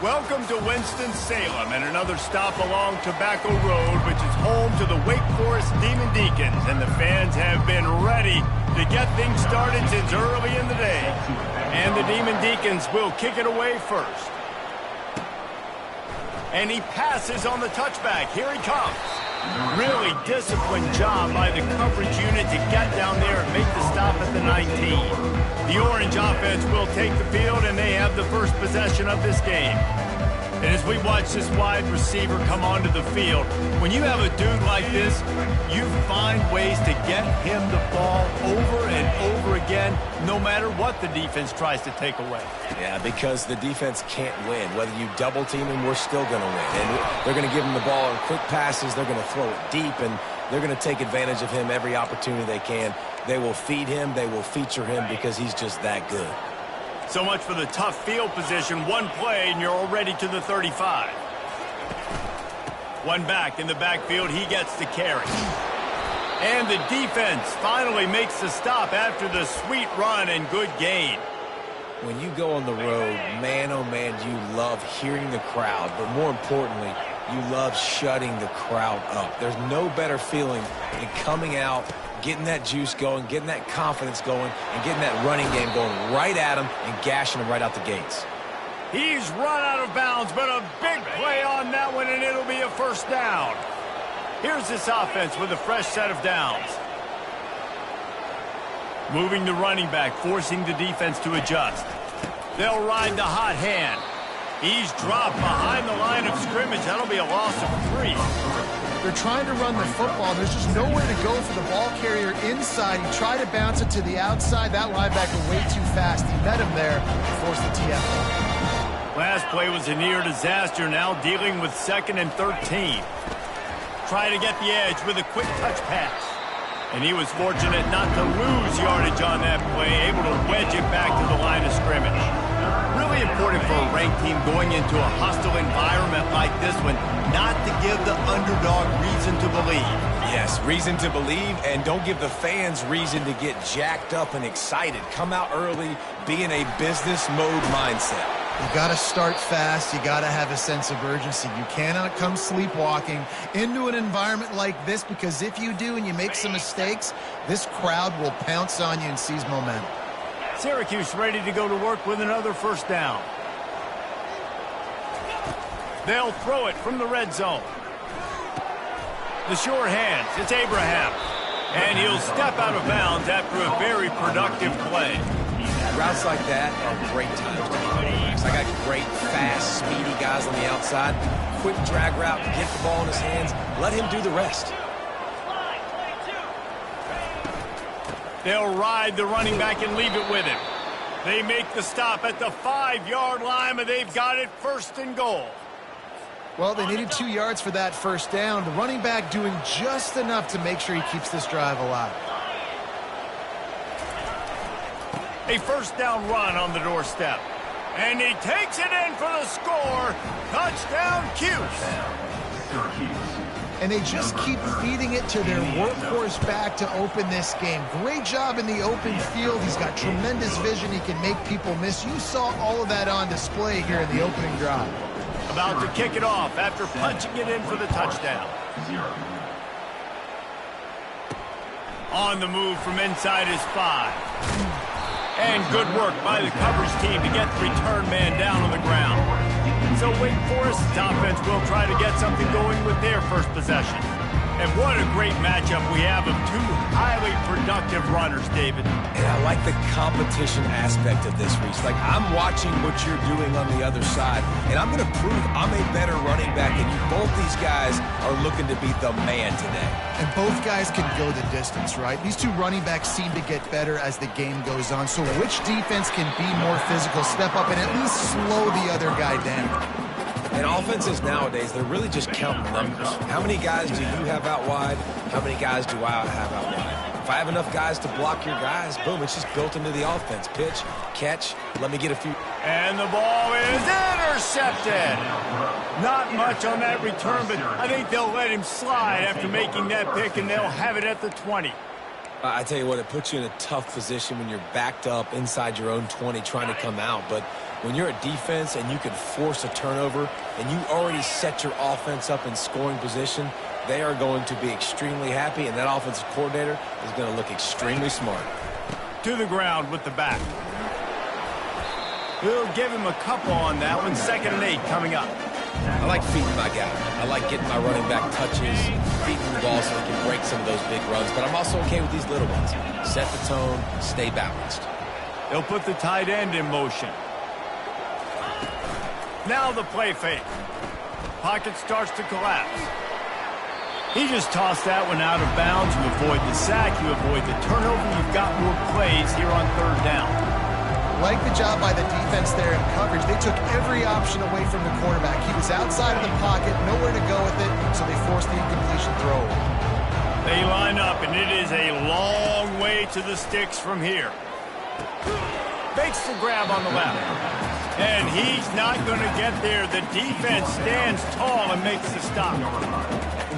Welcome to Winston-Salem and another stop along Tobacco Road, which is home to the Wake Forest Demon Deacons, and the fans have been ready to get things started since early in the day. And the Demon Deacons will kick it away first. And he passes on the touchback. Here he comes. Really disciplined job by the coverage unit to get down there and make the stop at the 19. The Orange offense will take the field, and they have the first possession of this game. And as we watch this wide receiver come onto the field, when you have a dude like this, you find ways to get him the ball over and over again, no matter what the defense tries to take away. Yeah, because the defense can't win. Whether you double team him, we're still going to win. And they're going to give him the ball in quick passes. They're going to throw it deep, and they're going to take advantage of him every opportunity they can. They will feed him. They will feature him because he's just that good. So much for the tough field position. One play, and you're already to the 35. One back in the backfield. He gets the carry. And the defense finally makes the stop after the sweet run and good gain. When you go on the road, man, oh man, you love hearing the crowd. But more importantly, you love shutting the crowd up. There's no better feeling than coming out, getting that juice going, getting that confidence going, and getting that running game going right at him and gashing him right out the gates. He's run out of bounds, but a big play on that one, and it'll be a first down. Here's this offense with a fresh set of downs. Moving the running back, forcing the defense to adjust. They'll ride the hot hand. He's dropped behind the line of scrimmage. That'll be a loss of 3. They're trying to run the football. There's just nowhere to go for the ball carrier inside. He tried to bounce it to the outside. That linebacker way too fast. He met him there and forced the TFL. Last play was a near disaster. Now dealing with 2nd and 13. Try to get the edge with a quick touch pass. And he was fortunate not to lose yardage on that play, able to wedge it back to the line of scrimmage. Really important for a ranked team going into a hostile environment like this one, not to give the underdog reason to believe. Yes, reason to believe, and don't give the fans reason to get jacked up and excited. Come out early, be in a business mode mindset. You got to start fast. You got to have a sense of urgency. You cannot come sleepwalking into an environment like this, because if you do and you make some mistakes, this crowd will pounce on you and seize momentum. Syracuse ready to go to work with another first down. They'll throw it from the red zone. The sure hands. It's Abraham. And he'll step out of bounds after a very productive play. Routes like that are great times to be quarterbacks. I got great, fast, speedy guys on the outside. Quick drag route, get the ball in his hands, let him do the rest. They'll ride the running back and leave it with him. They make the stop at the 5-yard line, and they've got it 1st and goal. Well, they needed 2 yards for that first down. The running back doing just enough to make sure he keeps this drive alive. A first down run on the doorstep. And he takes it in for the score. Touchdown, Cuse. And they just keep feeding it to their workhorse back to open this game. Great job in the open field. He's got tremendous vision. He can make people miss. You saw all of that on display here in the opening drive. About to kick it off after punching it in for the touchdown. On the move from inside his 5. And good work by the coverage team to get the return man down on the ground. So Wake Forest's offense will try to get something going with their first possession. And what a great matchup we have of 2 highly productive runners, David. And I like the competition aspect of this, Reese. Like, I'm watching what you're doing on the other side, and I'm going to prove I'm a better running back than you. Both these guys are looking to be the man today. And both guys can go the distance, right? These 2 running backs seem to get better as the game goes on. So which defense can be more physical, step up, and at least slow the other guy down? And offenses nowadays, they're really just counting numbers. How many guys do you have out wide? How many guys do I have out wide? If I have enough guys to block your guys, boom, it's just built into the offense. Pitch, catch, let me get a few. And the ball is intercepted. Not much on that return, but I think they'll let him slide after making that pick, and they'll have it at the 20. I tell you what, it puts you in a tough position when you're backed up inside your own 20 trying to come out. But When you're a defense and you can force a turnover and you already set your offense up in scoring position, they are going to be extremely happy, and that offensive coordinator is going to look extremely smart. To the ground with the back. We'll give him a couple on that one. 2nd and 8 coming up. I like feeding my guy. I like getting my running back touches, feeding the ball so he can break some of those big runs, but I'm also okay with these little ones. Set the tone, stay balanced. They'll put the tight end in motion. Now the play fake. Pocket starts to collapse. He just tossed that one out of bounds. You avoid the sack, you avoid the turnover. You've got more plays here on 3rd down. Like the job by the defense there in coverage. They took every option away from the quarterback. He was outside of the pocket, nowhere to go with it, so they forced the incompletion throw. They line up, and it is a long way to the sticks from here. Fakes the grab on the left. And he's not going to get there. The defense stands tall and makes the stop.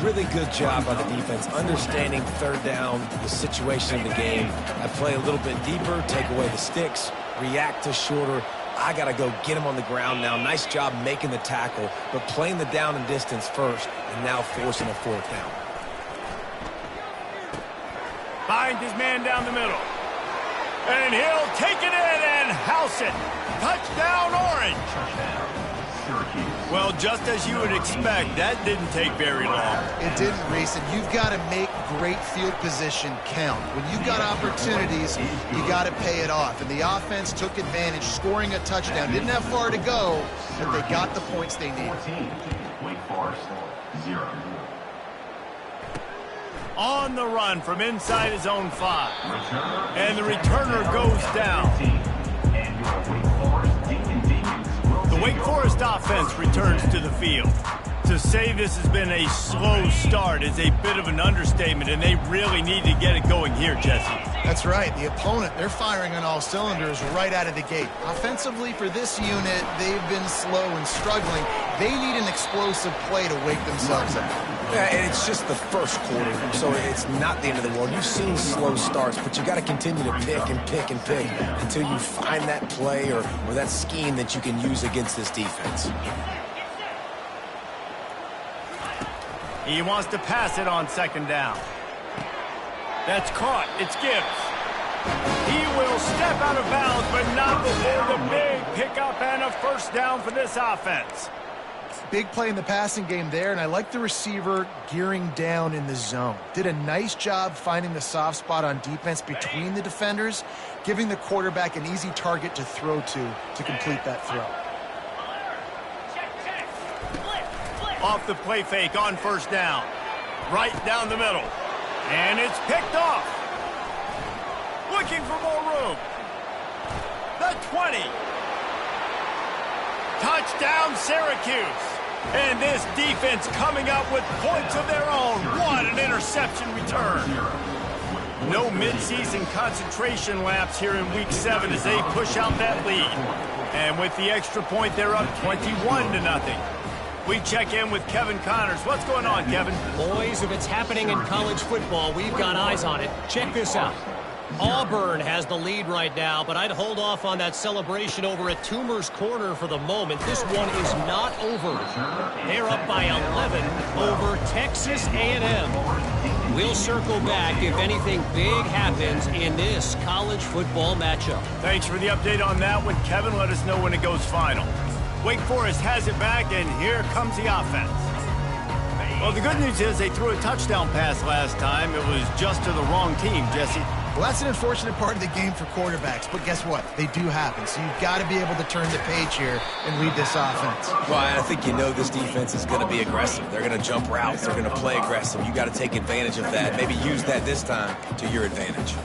Really good job by the defense, understanding 3rd down, the situation of the game. I play a little bit deeper, take away the sticks, react to shorter. I got to go get him on the ground now. Nice job making the tackle, but playing the down and distance first, and now forcing a 4th down. Finds his man down the middle. And he'll take it in and house it. Touchdown, Orange. Syracuse. Well, just as you would expect, that didn't take very long. It didn't, Reese, and you've got to make great field position count. When you've got opportunities, you got to pay it off. And the offense took advantage, scoring a touchdown. Didn't have far to go, but they got the points they needed. Wake Forest, 0. On the run from inside his own 5. And the returner goes down. The Wake Forest offense returns to the field. To say this has been a slow start is a bit of an understatement, and they really need to get it going here, Jesse. That's right. The opponent, they're firing on all cylinders right out of the gate. Offensively for this unit, they've been slow and struggling. They need an explosive play to wake themselves up. Yeah, and it's just the first quarter, so it's not the end of the world. You've seen slow starts, but you got to continue to pick and pick and pick until you find that play or that scheme that you can use against this defense. He wants to pass it on 2nd down. That's caught. It's Gibbs. He will step out of bounds, but not before the big pickup and a 1st down for this offense. Big play in the passing game there, and I like the receiver gearing down in the zone. Did a nice job finding the soft spot on defense between the defenders, giving the quarterback an easy target to throw to complete that throw. Off the play fake on 1st down. Right down the middle. And it's picked off. Looking for more room. The 20. Touchdown, Syracuse. And this defense coming up with points of their own. What an interception return. No midseason concentration lapse here in Week 7 as they push out that lead. And with the extra point, they're up 21-0. We check in with Kevin Connors. What's going on, Kevin? Boys, if it's happening in college football, we've got eyes on it. Check this out. Auburn has the lead right now, but I'd hold off on that celebration over at Toomer's Corner for the moment. This one is not over. They're up by 11 over Texas A&M. We'll circle back if anything big happens in this college football matchup. Thanks for the update on that one, Kevin. Let us know when it goes final. Wake Forest has it back, and here comes the offense. Well, the good news is they threw a touchdown pass last time. It was just to the wrong team, Jesse. Well, that's an unfortunate part of the game for quarterbacks, but guess what? They do happen, so you've got to be able to turn the page here and lead this offense. Well, I think you know this defense is going to be aggressive. They're going to jump routes. They're going to play aggressive. You got to take advantage of that. Maybe use that this time to your advantage.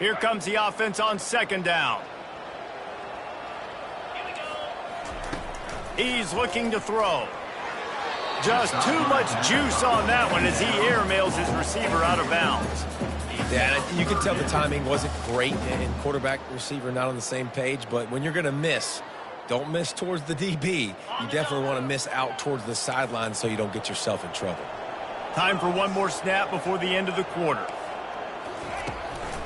Here comes the offense on 2nd down. He's looking to throw. Just too much juice on that one as he airmails his receiver out of bounds. Yeah, you can tell the timing wasn't great and quarterback receiver not on the same page, but when you're going to miss, don't miss towards the DB. You definitely want to miss out towards the sideline so you don't get yourself in trouble. Time for one more snap before the end of the quarter.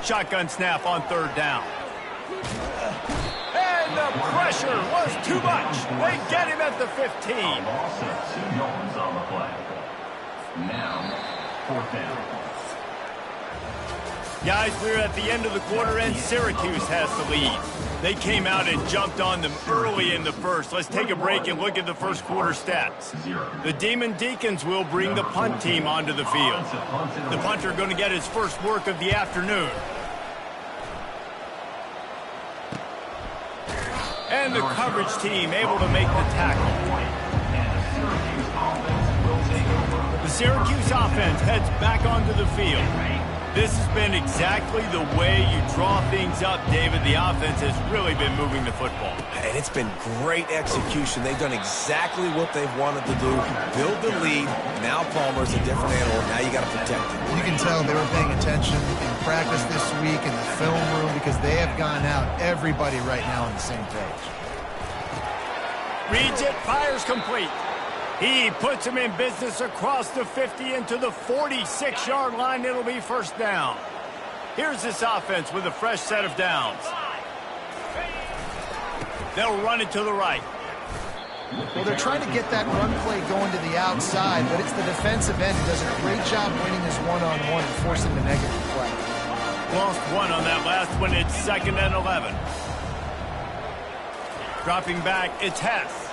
Shotgun snap on 3rd down. And the pressure was too much. They get him at the 15. Loss of 2 yards on the play. Now, 4th down. Guys, we're at the end of the quarter, and Syracuse has the lead. They came out and jumped on them early in the first. Let's take a break and look at the first quarter stats. The Demon Deacons will bring the punt team onto the field. The punter going to get his first work of the afternoon. And the coverage team able to make the tackle. The Syracuse offense heads back onto the field. This has been exactly the way you draw things up, David. The offense has really been moving the football. And it's been great execution. They've done exactly what they've wanted to do. Build the lead. Now Palmer's a different animal. Now you got to protect him. You can tell they were paying attention in practice this week in the film room because they have gone out, everybody right now on the same page. Reads it, fires complete. He puts him in business across the 50 into the 46-yard line. It'll be 1st down. Here's this offense with a fresh set of downs. They'll run it to the right. Well, they're trying to get that run play going to the outside, but it's the defensive end who does a great job winning his one-on-one and forcing the negative play. Lost one on that last one. It's 2nd and 11. Dropping back, it's Hess.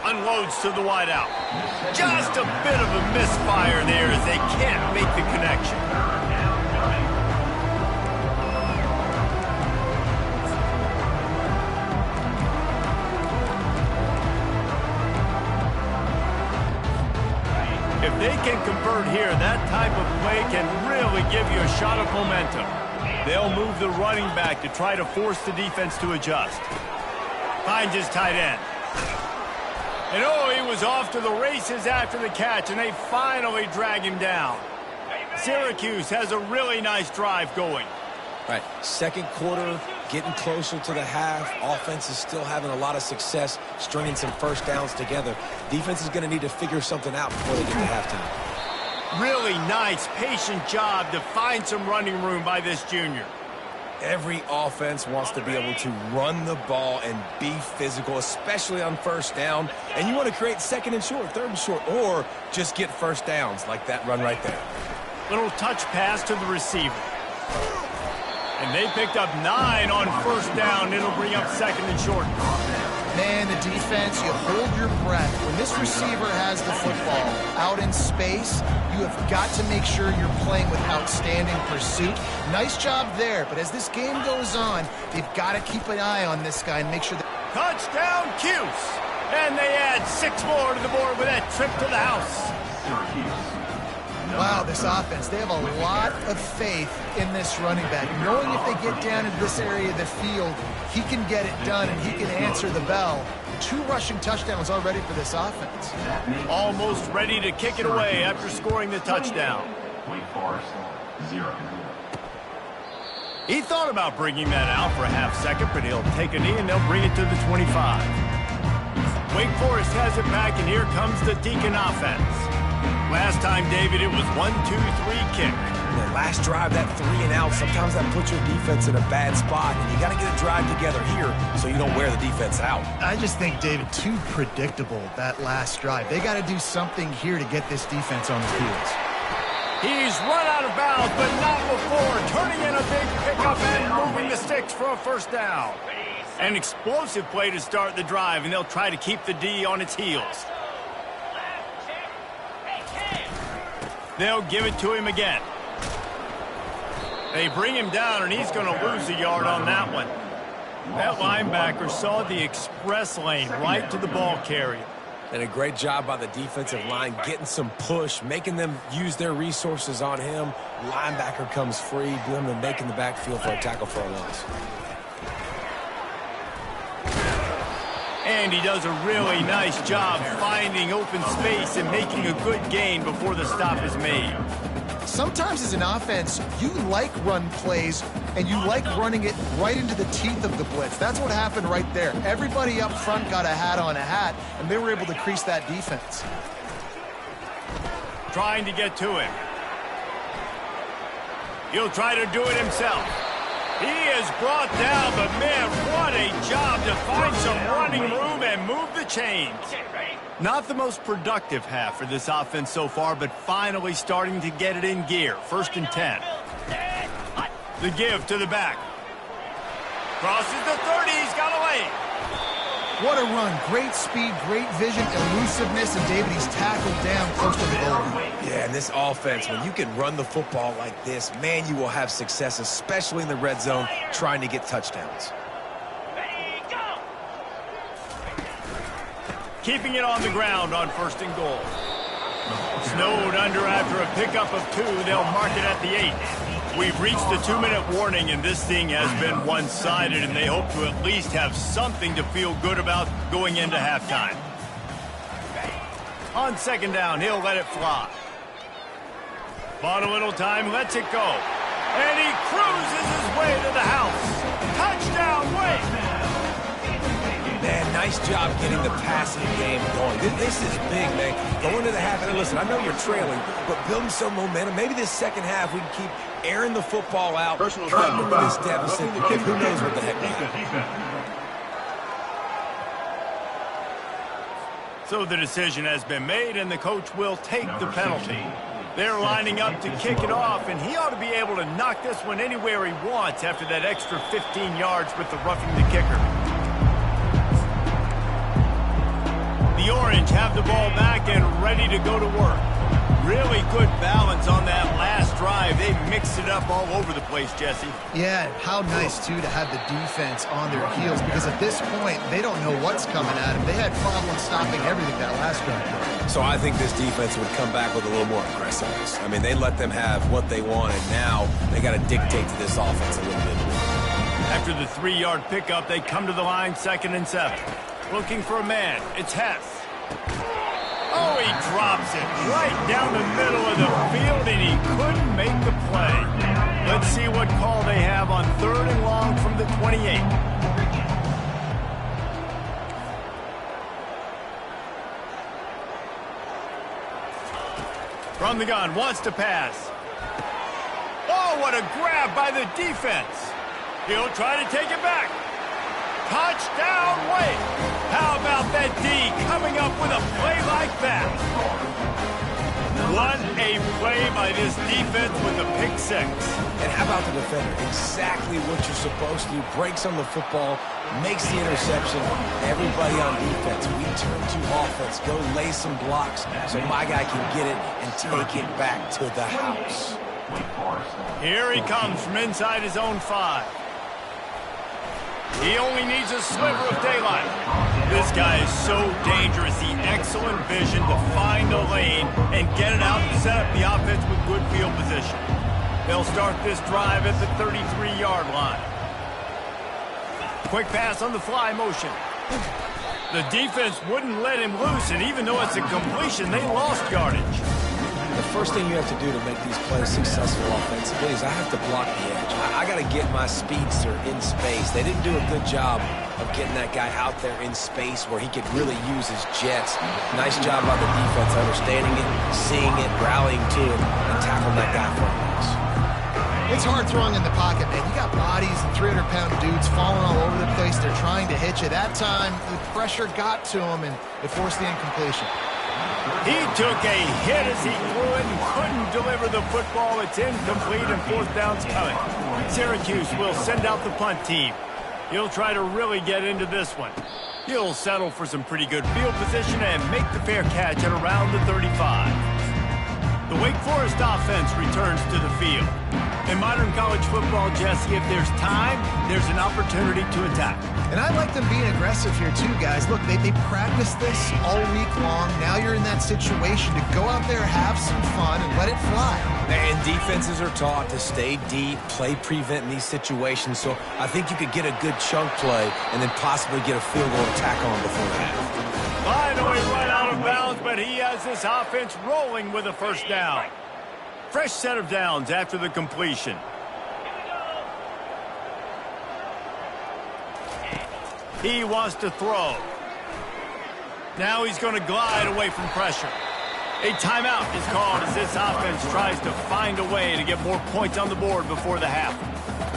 Unloads to the wideout. Just a bit of a misfire there as they can't make the connection. If they can convert here, that type of play can really give you a shot of momentum. They'll move the running back to try to force the defense to adjust. Finds his tight end. And oh, he was off to the races after the catch, and they finally drag him down. Syracuse has a really nice drive going. All right, 2nd quarter, getting closer to the half. Offense is still having a lot of success stringing some 1st downs together. Defense is going to need to figure something out before they get to halftime. Really nice, patient job to find some running room by this junior. Every offense wants to be able to run the ball and be physical, especially on 1st down. And you want to create 2nd and short, 3rd and short, or just get 1st downs like that run right there. Little touch pass to the receiver. And they picked up 9 on 1st down. It'll bring up 2nd and short. Man, the defense, you hold your breath. When this receiver has the football out in space, you have got to make sure you're playing with outstanding pursuit. Nice job there, but as this game goes on, they've got to keep an eye on this guy and make sure that... Touchdown, Cuse! And they add 6 more to the board with that trip to the house. Wow, this offense, they have a lot of faith in this running back. Knowing if they get down into this area of the field, he can get it done and he can answer the bell. 2 rushing touchdowns already for this offense. Almost ready to kick it away after scoring the touchdown. Wake Forest, 0. He thought about bringing that out for a half second, but he'll take a knee and they'll bring it to the 25. Wake Forest has it back, and here comes the Deacon offense. Last time, David, it was 1-2-3 kick. The last drive, that 3 and out, sometimes that puts your defense in a bad spot, and you got to get a drive together here so you don't wear the defense out. I just think, David, too predictable, that last drive. They got to do something here to get this defense on the heels. He's run out of bounds, but not before turning in a big pickup and moving the sticks for a 1st down. An explosive play to start the drive, and they'll try to keep the D on its heels. They'll give it to him again. They bring him down, and he's going to lose a yard on that one. That linebacker saw the express lane right to the ball carrier. And a great job by the defensive line getting some push, making them use their resources on him. Linebacker comes free, doing the making the backfield for a tackle for a loss. And he does a really nice job finding open space and making a good gain before the stop is made. Sometimes as an offense, you like run plays, and you like running it right into the teeth of the blitz. That's what happened right there. Everybody up front got a hat on a hat, and they were able to crease that defense. trying to get to him. He'll try to do it himself. He is brought down, but man, what a job to find some running room and move the chains. Not the most productive half for this offense so far, but finally starting to get it in gear. 1st and 10. The give to the back. Crosses the 30, he's got away. What a run. Great speed, great vision, elusiveness, and David, he's tackled down close to the goal. Yeah, and this offense, when you can run the football like this, man, you will have success, especially in the red zone, trying to get touchdowns. Keeping it on the ground on 1st and goal. Snowed under after a pickup of 2. They'll mark it at the 8. We've reached the 2-minute warning, and this thing has been one-sided, and they hope to at least have something to feel good about going into halftime. On 2nd down, he'll let it fly. Bought a little time, lets it go. And he cruises his way to the house. Touchdown, Wade! Man, nice job getting the passing game going. This is big, man. Going to the half, and listen, I know you're trailing, but building some momentum. Maybe this second half we can keep airing the football out, cutting into this deficit, because who knows what the heck will happen. So the decision has been made, and the coach will take the penalty. They're lining up to kick it off, and he ought to be able to knock this one anywhere he wants after that extra 15 yards with the roughing the kicker. The Orange have the ball back and ready to go to work. Really good balance on that last drive. They mixed it up all over the place, Jesse. Yeah, how nice, too, to have the defense on their heels, because at this point, they don't know what's coming at them. They had problems stopping everything that last drive. So I think this defense would come back with a little more aggressiveness. I mean, they let them have what they wanted. Now they got to dictate to this offense a little bit more. After the 3-yard pickup, they come to the line 2nd and 7. Looking for a man. It's Hess. Oh, he drops it right down the middle of the field, and he couldn't make the play. Let's see what call they have on 3rd and long from the 28. From the gun, wants to pass. Oh, what a grab by the defense. He'll try to take it back. Touchdown, Wade. How about that D coming up with a play like that? What a play by this defense with the pick 6. And how about the defender? Exactly what you're supposed to do. Breaks on the football, makes the interception. Everybody on defense, we turn to offense. Go lay some blocks so my guy can get it and take it back to the house. Here he comes from inside his own 5. He only needs a sliver of daylight. This guy is so dangerous. The excellent vision to find a lane and get it out and set up the offense with good field position. They'll start this drive at the 33-yard line. Quick pass on the fly motion. The defense wouldn't let him loose, and even though it's a completion, they lost yardage. The first thing you have to do to make these plays successful offensively is I have to block the edge. I got to get my speedster in space. They didn't do a good job of getting that guy out there in space where he could really use his jets. Nice job by the defense understanding it, seeing it, rallying to it, and tackling that guy for a loss. It's hard throwing in the pocket, man. You got bodies and 300-pound dudes falling all over the place. They're trying to hit you. That time, the pressure got to him, and it forced the incompletion. He took a hit as he threw it and couldn't deliver the football. It's incomplete, and 4th down's coming. Syracuse will send out the punt team. He'll try to really get into this one. He'll settle for some pretty good field position and make the fair catch at around the 35. The Wake Forest offense returns to the field. In modern college football, Jesse, if there's time, there's an opportunity to attack. And I like them being aggressive here too, guys. Look, they practice this all week long. Now you're in that situation to go out there, have some fun, and let it fly. And defenses are taught to stay deep, play prevent in these situations. So I think you could get a good chunk play and then possibly get a field goal to tack on before the half. Finally run out of bounds, but he has this offense rolling with a 1st down. Fresh set of downs after the completion. He wants to throw. Now he's going to glide away from pressure. A timeout is called as this offense tries to find a way to get more points on the board before the half.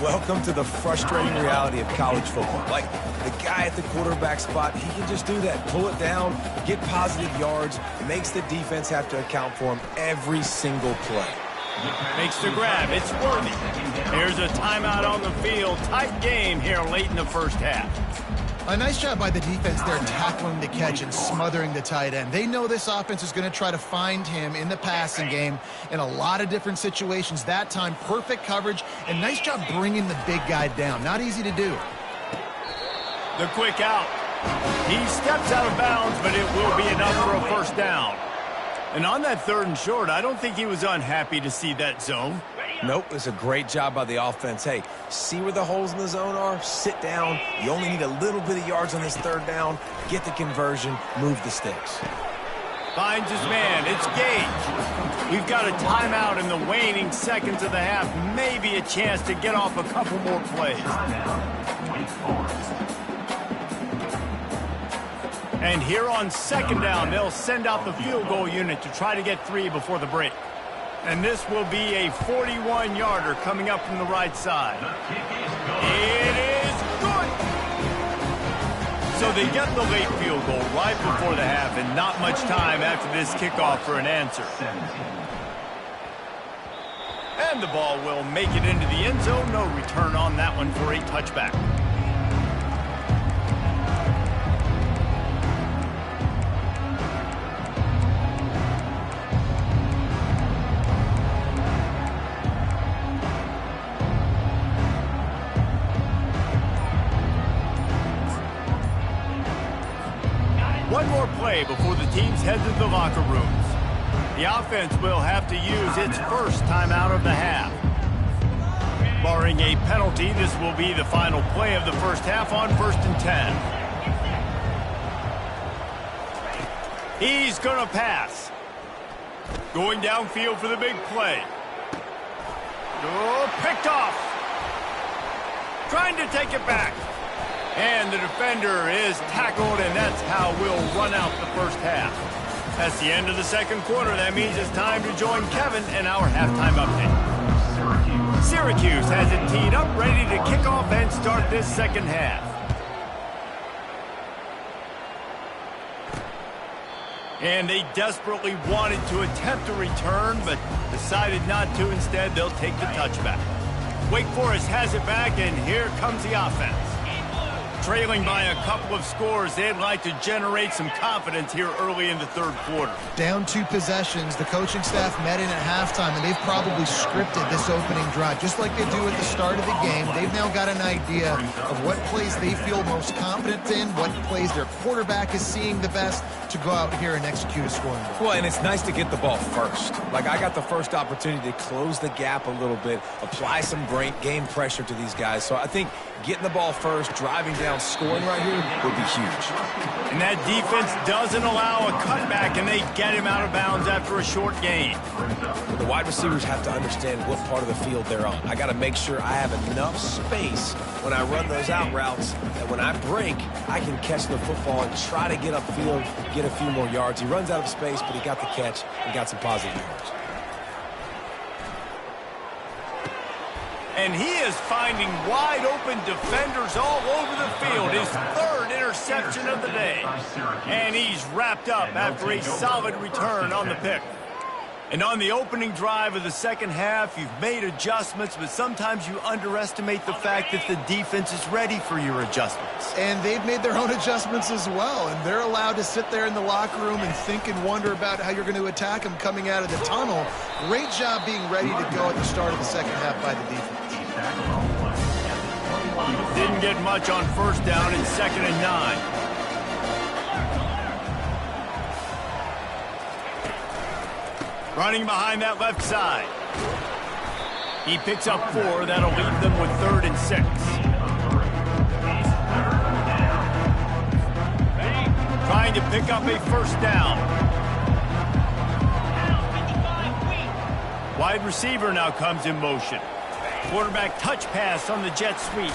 Welcome to the frustrating reality of college football. Like, the guy at the quarterback spot, he can just do that. Pull it down, get positive yards, makes the defense have to account for him every single play. Makes the grab. It's worthy. There's a timeout on the field. Tight game here late in the first half. A nice job by the defense there tackling the catch and smothering the tight end. They know this offense is going to try to find him in the passing game in a lot of different situations. That time, perfect coverage, and nice job bringing the big guy down. Not easy to do. The quick out. He steps out of bounds, but it will be enough for a first down. And on that 3rd and short, I don't think he was unhappy to see that zone. Nope, it's a great job by the offense. Hey, see where the holes in the zone are? Sit down. You only need a little bit of yards on this 3rd down. Get the conversion. Move the sticks. Finds his man. It's Gage. We've got a timeout in the waning seconds of the half. Maybe a chance to get off a couple more plays. And here on 2nd down, they'll send out the field goal unit to try to get 3 before the break. And this will be a 41-yarder coming up from the right side. It is good! So they get the late field goal right before the half, and not much time after this kickoff for an answer. And the ball will make it into the end zone. No return on that one for a touchback. One more play before the teams head to the locker rooms. The offense will have to use its first timeout of the half. Barring a penalty, this will be the final play of the first half on 1st and 10. He's going to pass. Going downfield for the big play. Oh, picked off. Trying to take it back. And the defender is tackled, and that's how we'll run out the first half. That's the end of the 2nd quarter. That means it's time to join Kevin in our halftime update. Syracuse has it teed up, ready to kick off and start this 2nd half. And they desperately wanted to attempt a return, but decided not to. Instead, they'll take the touchback. Wake Forest has it back, and here comes the offense. Trailing by a couple of scores, they'd like to generate some confidence here early in the 3rd quarter. Down 2 possessions, the coaching staff met in at halftime, and they've probably scripted this opening drive. Just like they do at the start of the game, they've now got an idea of what plays they feel most confident in, what plays their quarterback is seeing the best to go out here and execute a scoring goal. Well, and it's nice to get the ball first. Like, I got the first opportunity to close the gap a little bit, apply some game pressure to these guys. So I think getting the ball first, driving down, scoring right here would be huge. And that defense doesn't allow a cutback, and they get him out of bounds after a short gain. But the wide receivers have to understand what part of the field they're on. I got to make sure I have enough space when I run those out routes that when I break, I can catch the football and try to get upfield, get a few more yards. He runs out of space, but he got the catch and got some positive yards. And he is finding wide open defenders all over the field. His 3rd interception of the day. And he's wrapped up after a solid return on the pick. And on the opening drive of the 2nd half, you've made adjustments, but sometimes you underestimate the fact that the defense is ready for your adjustments. And they've made their own adjustments as well, and they're allowed to sit there in the locker room and think and wonder about how you're going to attack them coming out of the tunnel. Great job being ready to go at the start of the 2nd half by the defense. Didn't get much on 1st down and 2nd and 9. Running behind that left side. He picks up 4. That'll leave them with 3rd and 6. Trying to pick up a 1st down. Wide receiver now comes in motion. Quarterback touch pass on the jet sweep.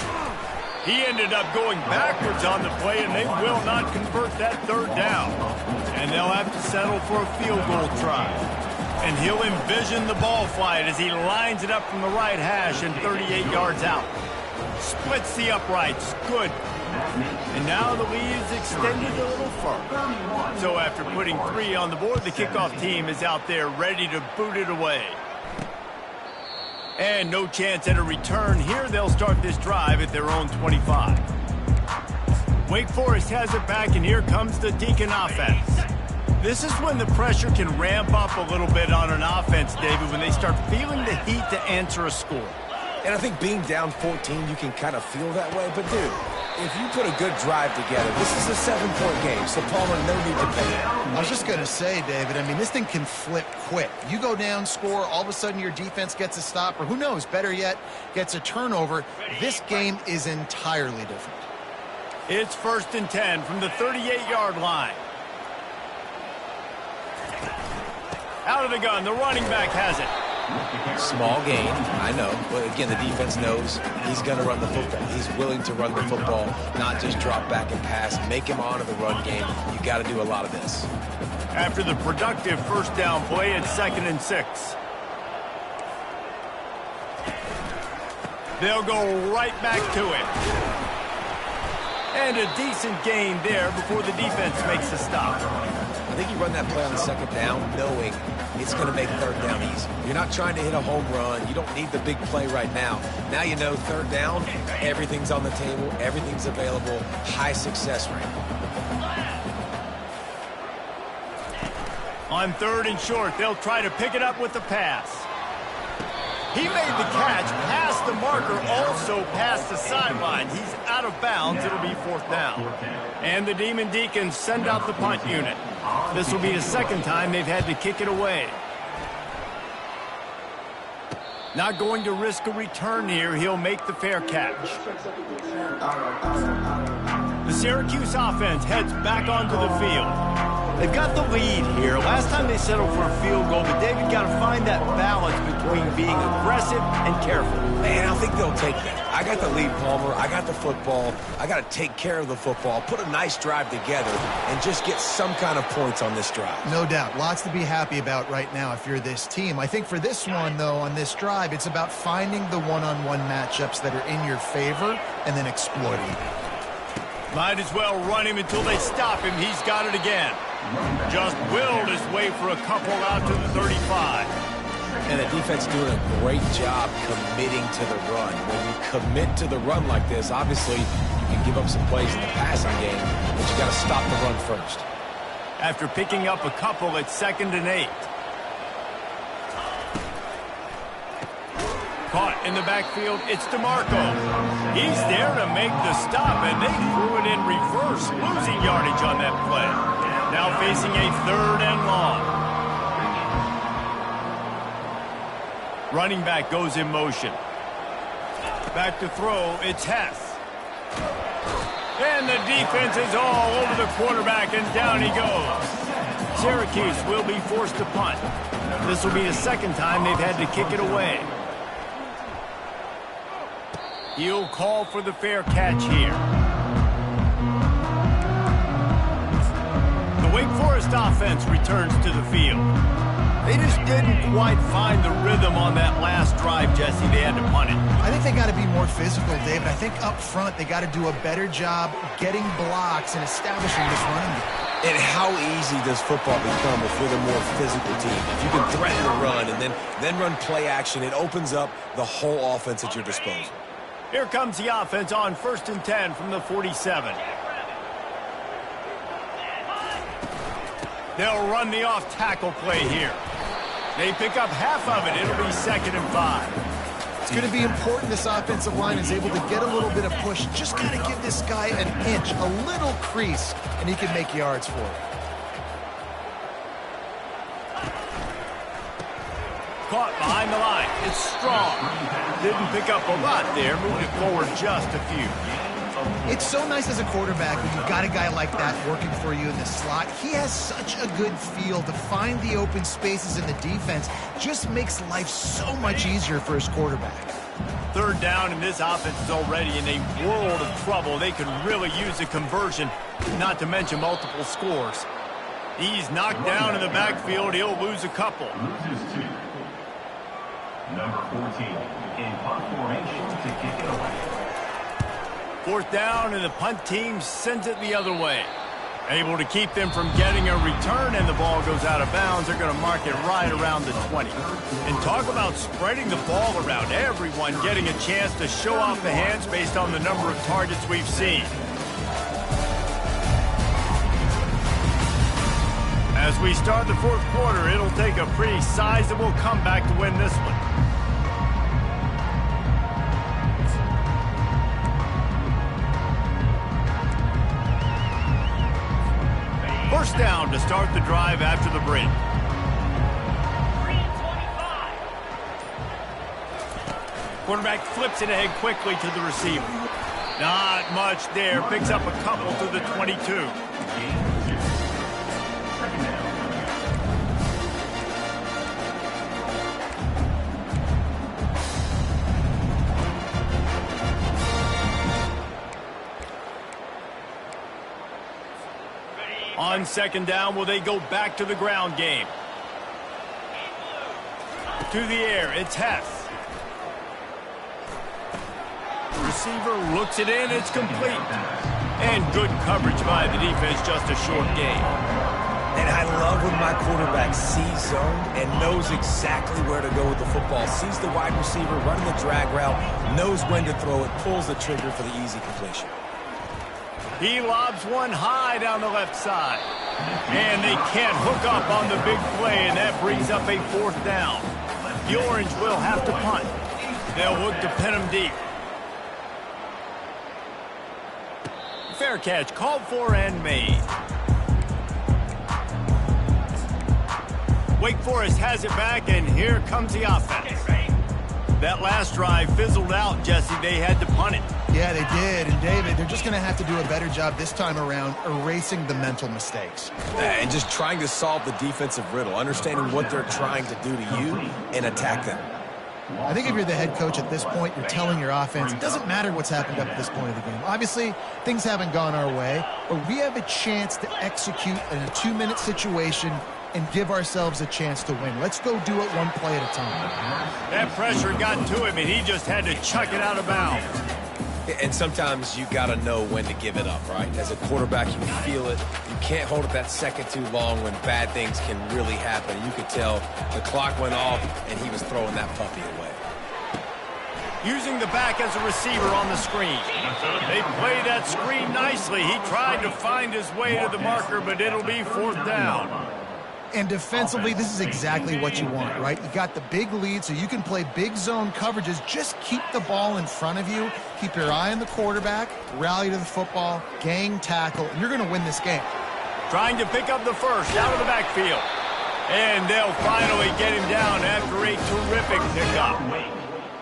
He ended up going backwards on the play, and they will not convert that third down. And they'll have to settle for a field goal try. And he'll envision the ball flight as he lines it up from the right hash and 38 yards out. Splits the uprights. Good. And now the lead is extended a little further. So after putting 3 on the board, the kickoff team is out there ready to boot it away. And no chance at a return here. They'll start this drive at their own 25. Wake Forest has it back, and here comes the Deacon offense. This is when the pressure can ramp up a little bit on an offense, David, when they start feeling the heat to answer a score. And I think being down 14, you can kind of feel that way. But, dude, if you put a good drive together, this is a 7-point game, so Palmer, no need to panic. I was just going to say, David, I mean, this thing can flip quick. You go down, score, all of a sudden your defense gets a stop, or who knows, better yet, gets a turnover. This game is entirely different. It's 1st and 10 from the 38-yard line. Out of the gun, the running back has it. Small gain, I know. But, again, the defense knows he's going to run the football. He's willing to run the football, not just drop back and pass. Make him honor the run game. You got to do a lot of this. After the productive first down play, it's 2nd and 6. They'll go right back to it. And a decent gain there before the defense makes a stop. I think you run that play on the 2nd down knowing it's going to make 3rd down easy. You're not trying to hit a home run. You don't need the big play right now. Now you know 3rd down, everything's on the table, everything's available, high success rate. On 3rd and short, they'll try to pick it up with the pass. He made the catch, past the marker, also past the sideline. He's out of bounds. It'll be 4th down. And the Demon Deacons send out the punt unit. This will be the 2nd time they've had to kick it away. Not going to risk a return here. He'll make the fair catch. The Syracuse offense heads back onto the field. They've got the lead here. Last time they settled for a field goal, but David got to find that balance between being aggressive and careful. Man, I think they'll take that. I got the lead, Palmer. I got the football. I got to take care of the football, put a nice drive together, and just get some kind of points on this drive. No doubt. Lots to be happy about right now if you're this team. I think for this one, though, on this drive, it's about finding the one-on-one matchups that are in your favor and then exploiting. Might as well run him until they stop him. He's got it again. Just willed his way for a couple out to the 35. And the defense doing a great job committing to the run. When you commit to the run like this, obviously you can give up some plays in the passing game, but you got to stop the run first. After picking up a couple, it's 2nd and 8. Caught in the backfield, it's DeMarco. He's there to make the stop, and they threw it in reverse, losing yardage on that play. Now facing a 3rd and long. Running back goes in motion. Back to throw, it's Hess. And the defense is all over the quarterback, and down he goes. Syracuse will be forced to punt. This will be the 2nd time they've had to kick it away. He'll call for the fair catch here. The Wake Forest offense returns to the field. They just didn't quite find the rhythm on that last drive, Jesse. They had to punt it. I think they got to be more physical, David. I think up front they got to do a better job getting blocks and establishing this running game. And how easy does football become if you're the more physical team? If you can threaten the run and then run play action, it opens up the whole offense at your disposal. Here comes the offense on 1st and 10 from the 47. They'll run the off-tackle play here. They pick up half of it. It'll be 2nd and 5. It's going to be important this offensive line is able to get a little bit of push. Just got to give this guy an inch, a little crease, and he can make yards for it. Caught behind the line. It's strong. Didn't pick up a lot there. Moved it forward just a few. It's so nice as a quarterback when you've got a guy like that working for you in the slot. He has such a good feel to find the open spaces in the defense. Just makes life so much easier for his quarterback. Third down, and this offense is already in a world of trouble. They could really use a conversion, not to mention multiple scores. He's knocked down in the backfield. He'll lose a couple. Loses 2. Number 14 in punt formation to kick it away. Fourth down, and the punt team sends it the other way. Able to keep them from getting a return, and the ball goes out of bounds. They're going to mark it right around the 20. And talk about spreading the ball around. Everyone getting a chance to show off the hands based on the number of targets we've seen. As we start the fourth quarter, it'll take a pretty sizable comeback to win this one. First down to start the drive after the break. Quarterback flips it ahead quickly to the receiver. Not much there. Picks up a couple to the 22. On second down, will they go back to the ground game? To the air, it's Hess. Receiver looks it in, it's complete. And good coverage by the defense, just a short gain. And I love when my quarterback sees zone and knows exactly where to go with the football. Sees the wide receiver running the drag route, knows when to throw it, pulls the trigger for the easy completion. He lobs one high down the left side. And they can't hook up on the big play, and that brings up a fourth down. The Orange will have to punt. They'll look to pin him deep. Fair catch called for and made. Wake Forest has it back, and here comes the offense. That last drive fizzled out, Jesse. They had to punt it. Yeah, they did. And, David, they're just going to have to do a better job this time around erasing the mental mistakes. And just trying to solve the defensive riddle, understanding what they're trying to do to you and attack them. I think if you're the head coach at this point, you're telling your offense, it doesn't matter what's happened up at this point of the game. Obviously, things haven't gone our way, but we have a chance to execute in a 2-minute situation and give ourselves a chance to win. Let's go do it one play at a time. That pressure got to him, and he just had to chuck it out of bounds. And sometimes you got to know when to give it up, right? As a quarterback, you feel it. You can't hold it that second too long when bad things can really happen. You could tell the clock went off, and he was throwing that puppy away. Using the back as a receiver on the screen. They played that screen nicely. He tried to find his way to the marker, but it'll be fourth down. And defensively, this is exactly what you want, right? You got the big lead, so you can play big zone coverages. Just keep the ball in front of you. Keep your eye on the quarterback, rally to the football, gang tackle, and you're going to win this game. Trying to pick up the first out of the backfield. And they'll finally get him down after a terrific pickup.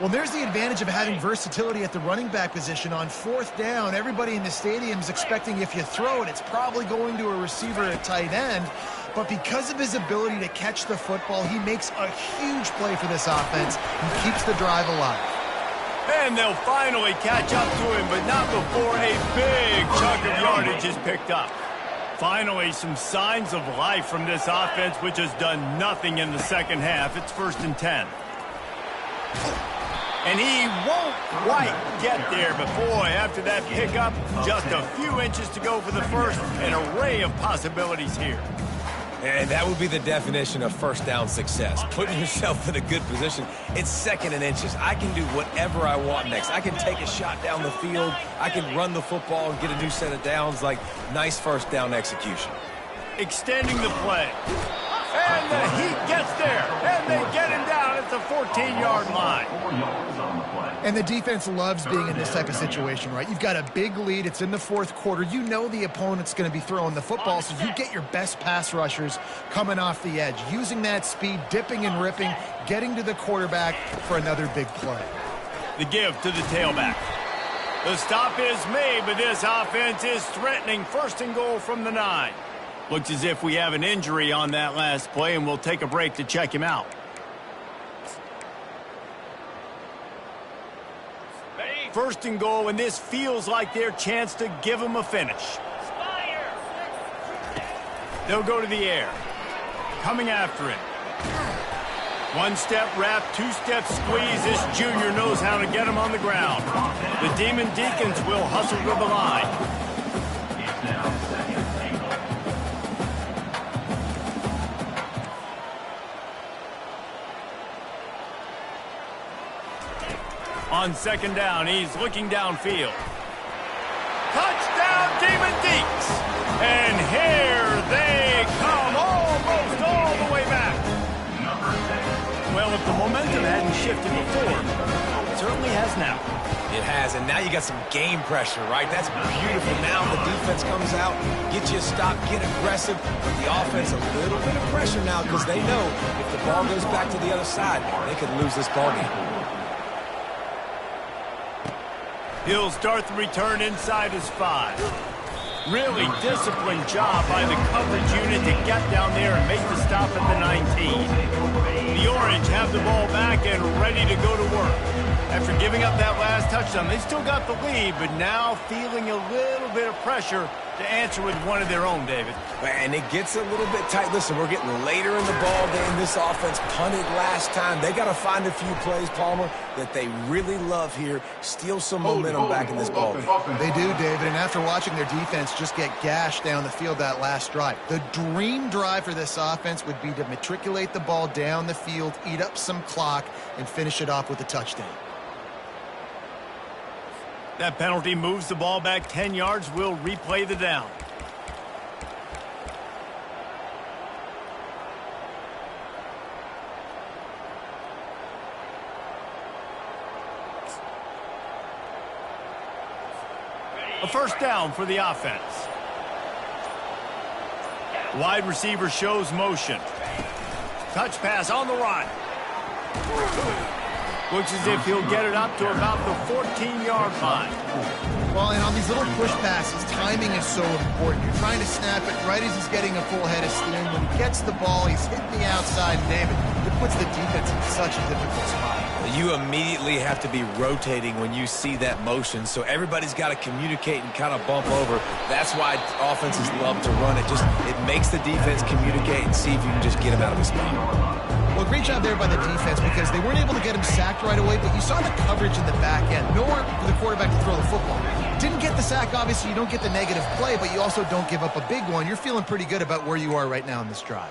Well, there's the advantage of having versatility at the running back position. On fourth down, everybody in the stadium is expecting if you throw it, it's probably going to a receiver at tight end. But because of his ability to catch the football, he makes a huge play for this offense and keeps the drive alive. And they'll finally catch up to him, but not before a big chunk of yardage is picked up. Finally, some signs of life from this offense, which has done nothing in the second half. It's 1st and 10. And he won't quite get there, but boy, after that pickup, just a few inches to go for the first. An array of possibilities here. And that would be the definition of first down success. Putting yourself in a good position. It's 2nd and inches. I can do whatever I want next. I can take a shot down the field. I can run the football and get a new set of downs. Like, nice first down execution. Extending the play. And the heat gets there. And they get him down at the 14-yard line. And the defense loves being in this type of situation, right? You've got a big lead. It's in the fourth quarter. You know the opponent's going to be throwing the football, so you get your best pass rushers coming off the edge, using that speed, dipping and ripping, getting to the quarterback for another big play. The give to the tailback. The stop is made, but this offense is threatening 1st and goal from the 9. Looks as if we have an injury on that last play, and we'll take a break to check him out. first and goal, and this feels like their chance to give them a finish. They'll go to the air. Coming after it. One-step wrap, two-step squeeze. This junior knows how to get him on the ground. The Demon Deacons will hustle to the line. It's now second and goal. On second down, he's looking downfield. Touchdown, Demon Deacs! And here they come, almost all the way back. Well, if the momentum hadn't shifted before, it certainly has now. It has, and now you got some game pressure, right? That's beautiful. Now the defense comes out, get you a stop, get aggressive. But the offense, a little bit of pressure now because they know if the ball goes back to the other side, they could lose this ball game. He'll start the return inside his 5. Really disciplined job by the coverage unit to get down there and make the stop at the 19. The Orange have the ball back and ready to go to work. After giving up that last touchdown, they still got the lead, but now feeling a little bit of pressure to answer with one of their own, David. And it gets a little bit tight. Listen, we're getting later in the ball game. This offense punted last time. They got to find a few plays, Palmer, that they really love here. Steal some momentum back in this ball game. They do, David, and after watching their defense just get gashed down the field that last drive, the dream drive for this offense would be to matriculate the ball down the field, eat up some clock, and finish it off with a touchdown. That penalty moves the ball back 10 yards. We'll replay the down. A first down for the offense. Wide receiver shows motion. Touch pass on the run. Looks as if he'll get it up to about the 14-yard line. Well, and on these little push passes, timing is so important. You're trying to snap it right as he's getting a full head of steam. When he gets the ball, he's hitting the outside, and David, it puts the defense in such a difficult spot. You immediately have to be rotating when you see that motion, so everybody's got to communicate and kind of bump over. That's why offenses love to run it. It makes the defense communicate and see if you can just get him out of his spot. Well, great job there by the defense because they weren't able to get him sacked right away, but you saw the coverage in the back end. Nowhere for the quarterback to throw the football. Didn't get the sack, obviously. You don't get the negative play, but you also don't give up a big one. You're feeling pretty good about where you are right now in this drive.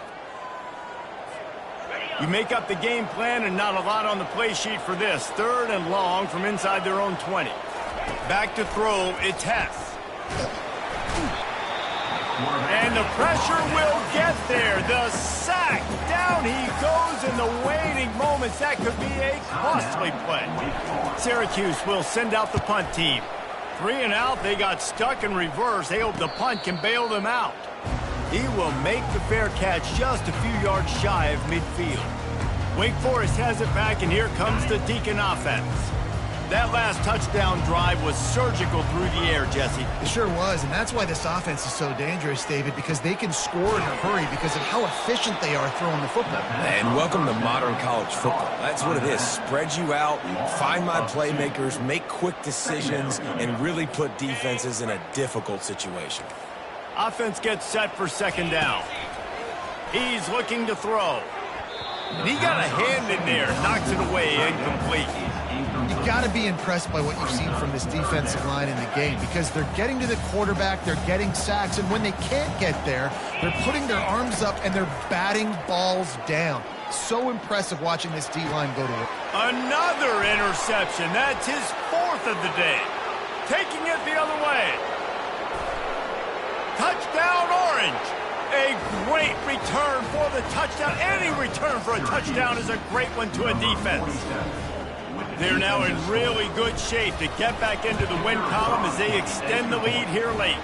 You make up the game plan and not a lot on the play sheet for this. 3rd and long from inside their own 20. Back to throw, it's Hess. And the pressure will get there. The sack. Down he goes in the waiting moments. That could be a costly play. Syracuse will send out the punt team. 3 and out. They got stuck in reverse. They hope the punt can bail them out. He will make the fair catch just a few yards shy of midfield. Wake Forest has it back, and here comes the Deacon offense. That last touchdown drive was surgical through the air, Jesse. It sure was, and that's why this offense is so dangerous, David, because they can score in a hurry because of how efficient they are throwing the football. And welcome to modern college football. That's what it is. Spread you out, find my playmakers, make quick decisions, and really put defenses in a difficult situation. Offense gets set for 2nd down. He's looking to throw. And he got a hand in there, knocks it away, incomplete. You got to be impressed by what you've seen from this defensive line in the game because they're getting to the quarterback, they're getting sacks, and when they can't get there, they're putting their arms up and they're batting balls down. So impressive watching this D-line go to work. Another interception. That's his 4th of the day. Taking it the other way. Touchdown, Orange. A great return for the touchdown. Any return for a touchdown is a great one to a defense. They're now in really good shape to get back into the win column as they extend the lead here late.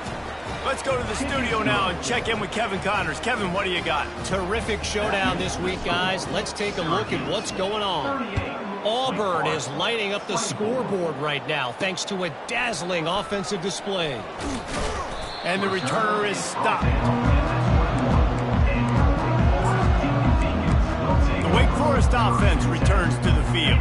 Let's go to the studio now and check in with Kevin Connors. Kevin, what do you got? Terrific showdown this week, guys. Let's take a look at what's going on. Auburn is lighting up the scoreboard right now thanks to a dazzling offensive display. And the returner is stopped. The Wake Forest offense returns to the field.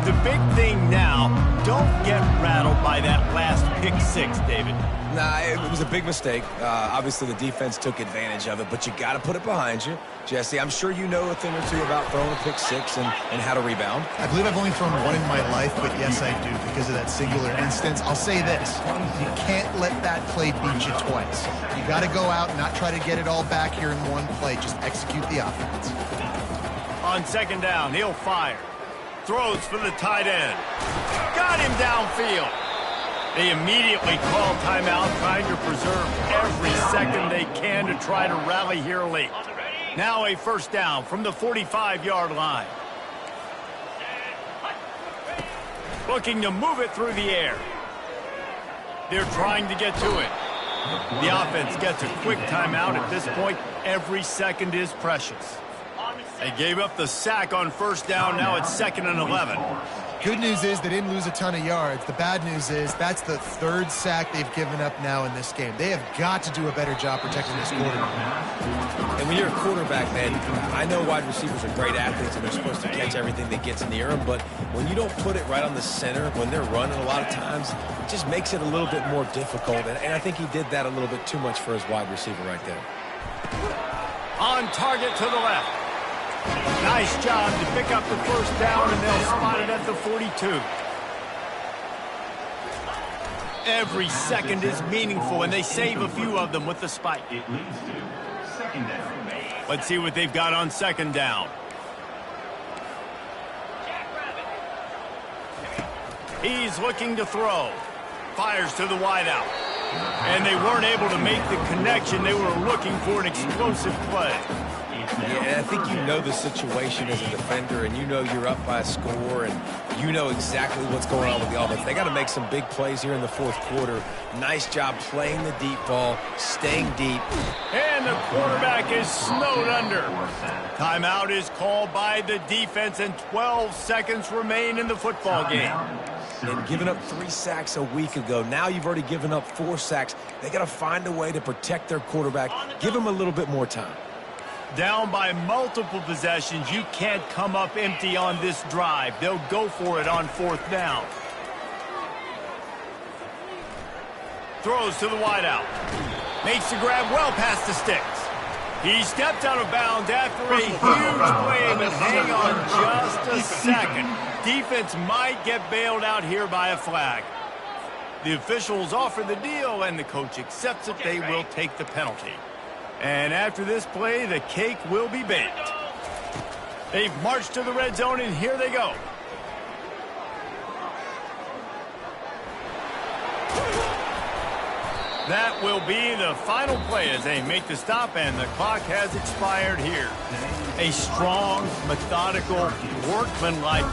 The big thing now, don't get rattled by that last pick six, David. Nah, it was a big mistake. Obviously, the defense took advantage of it, but you got to put it behind you. Jesse, I'm sure you know a thing or two about throwing a pick six and how to rebound. I believe I've only thrown one in my life, but yes, I do because of that singular instance. I'll say this. You can't let that play beat you twice. You got to go out and not try to get it all back here in one play. Just execute the offense. On second down, he'll fire. Throws for the tight end. Got him downfield. They immediately call timeout, trying to preserve every second they can to try to rally here late. Now a first down from the 45-yard line. Looking to move it through the air. They're trying to get to it. The offense gets a quick timeout at this point. Every second is precious. They gave up the sack on first down. Now it's 2nd and 11. Good news is they didn't lose a ton of yards. The bad news is that's the 3rd sack they've given up now in this game. They have got to do a better job protecting this quarterback. And when you're a quarterback, man, I know wide receivers are great athletes and they're supposed to catch everything that gets near them, but when you don't put it right on the center, when they're running a lot of times, it just makes it a little bit more difficult. And I think he did that a little bit too much for his wide receiver right there. On target to the left. Nice job to pick up the first down, and they'll spot it at the 42. Every second is meaningful, and they save a few of them with the spike. It leads to 2nd down. Let's see what they've got on 2nd down. He's looking to throw. Fires to the wideout. And they weren't able to make the connection. They were looking for an explosive play. Yeah, and I think you know the situation as a defender, and you know you're up by a score, and you know exactly what's going on with the offense. They got to make some big plays here in the 4th quarter. Nice job playing the deep ball, staying deep. And the quarterback is snowed under. Timeout is called by the defense, and 12 seconds remain in the football game. And giving up 3 sacks a week ago. Now you've already given up 4 sacks. They got to find a way to protect their quarterback. Give him a little bit more time. Down by multiple possessions, you can't come up empty on this drive. They'll go for it on 4th down. Throws to the wideout. Makes the grab well past the sticks. He stepped out of bounds after a huge play, but hang on just a second. Defense might get bailed out here by a flag. The officials offer the deal, and the coach accepts it. They will take the penalty. And after this play, the cake will be baked. They've marched to the red zone, and here they go. That will be the final play as they make the stop, and the clock has expired here. A strong, methodical, workmanlike